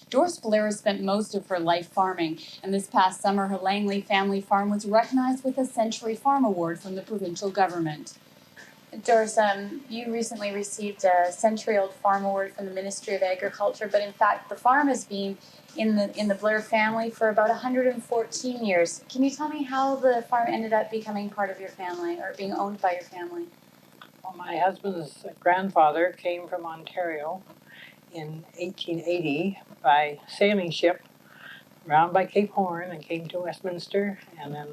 Doris Blair has spent most of her life farming, and this past summer her Langley family farm was recognized with a Century Farm Award from the provincial government. Doris, you recently received a century-old farm award from the Ministry of Agriculture, but in fact the farm has been in the Blair family for about 114 years. Can you tell me how the farm ended up becoming part of your family or being owned by your family? Well, my husband's grandfather came from Ontario in 1880 by sailing ship around by Cape Horn and came to Westminster and then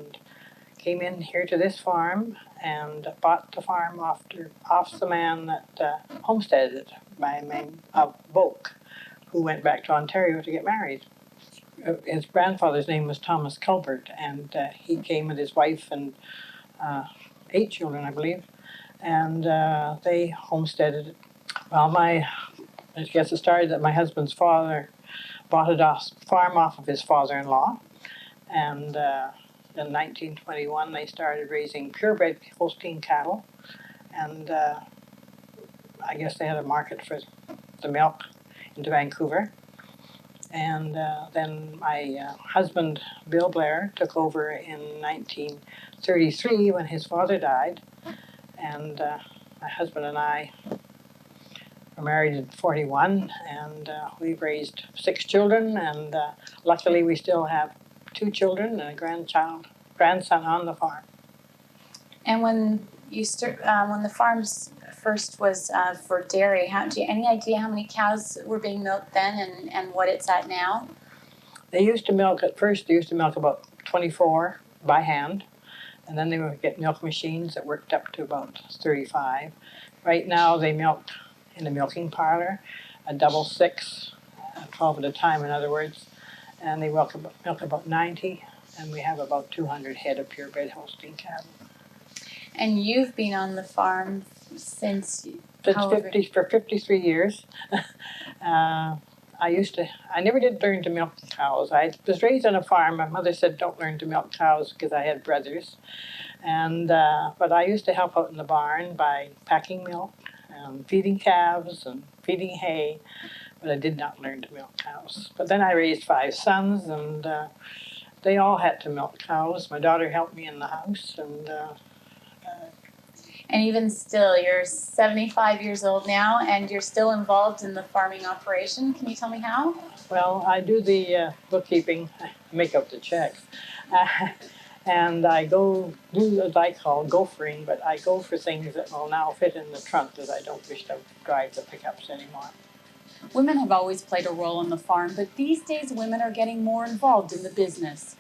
came in here to this farm and bought the farm off the man that homesteaded it by the name of Volk, who went back to Ontario to get married. His grandfather's name was Thomas Culbert, and he came with his wife and 8 children, I believe, and they homesteaded it. Well, I guess it started that my husband's father bought a farm off of his father-in-law, and in 1921 they started raising purebred Holstein cattle, and I guess they had a market for the milk into Vancouver. And then my husband, Bill Blair, took over in 1933 when his father died, and my husband and I were married in 41, and we've raised 6 children, and luckily we still have 2 children and a grandson on the farm. And when when the farm's first was for dairy, do you any idea how many cows were being milked then and what it's at now? They used to milk about 24 by hand, and then they would get milk machines that worked up to about 35. Right now they milk in a milking parlor, a double 6, 12 at a time in other words, and they milk about 90, and we have about 200 head of purebred Holstein cattle. And you've been on the farm since for 53 years. I never did learn to milk cows. I was raised on a farm. My mother said don't learn to milk cows because I had brothers. And but I used to help out in the barn by packing milk, feeding calves and feeding hay, but I did not learn to milk cows. But then I raised 5 sons, and they all had to milk cows. My daughter helped me in the house, and even still, you're 75 years old now, and you're still involved in the farming operation. Can you tell me how? Well, I do the bookkeeping, make up the checks, and I go do what I call gophering, but I go for things that will now fit in the trunk because I don't wish to drive the pickups anymore. Women have always played a role on the farm, but these days women are getting more involved in the business.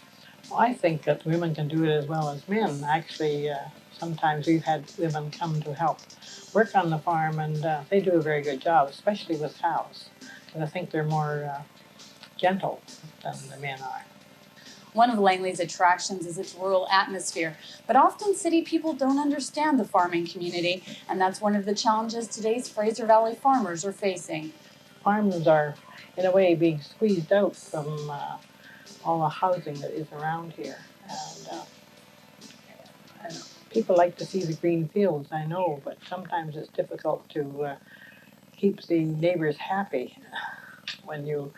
Well, I think that women can do it as well as men. Actually, sometimes we've had women come to help work on the farm, and they do a very good job, especially with cows, because I think they're more gentle than the men are. One of Langley's attractions is its rural atmosphere, but often city people don't understand the farming community, and that's one of the challenges today's Fraser Valley farmers are facing. Farms are, in a way, being squeezed out from all the housing that is around here. And people like to see the green fields, I know, but sometimes it's difficult to keep the neighbors happy when you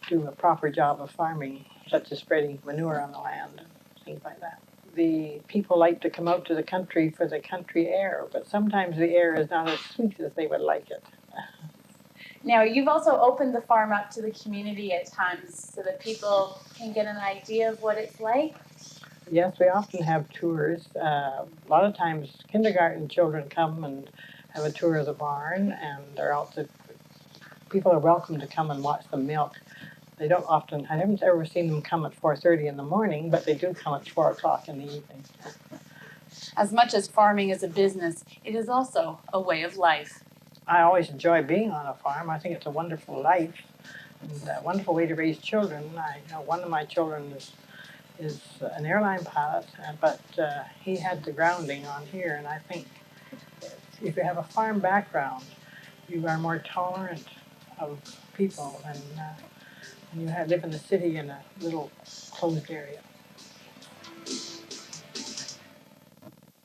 do a proper job of farming, such as spreading manure on the land and things like that. The people like to come out to the country for the country air, but sometimes the air is not as sweet as they would like it. Now, you've also opened the farm up to the community at times so that people can get an idea of what it's like. Yes, we often have tours. A lot of times kindergarten children come and have a tour of the barn, and people are welcome to come and watch them milk. They don't often, I haven't ever seen them come at 4:30 in the morning, but they do come at 4 o'clock in the evening. As much as farming is a business, it is also a way of life. I always enjoy being on a farm. I think it's a wonderful life and a wonderful way to raise children. I know one of my children is an airline pilot, but he had the grounding on here, and I think if you have a farm background, you are more tolerant of people than when you live in the city in a little closed area.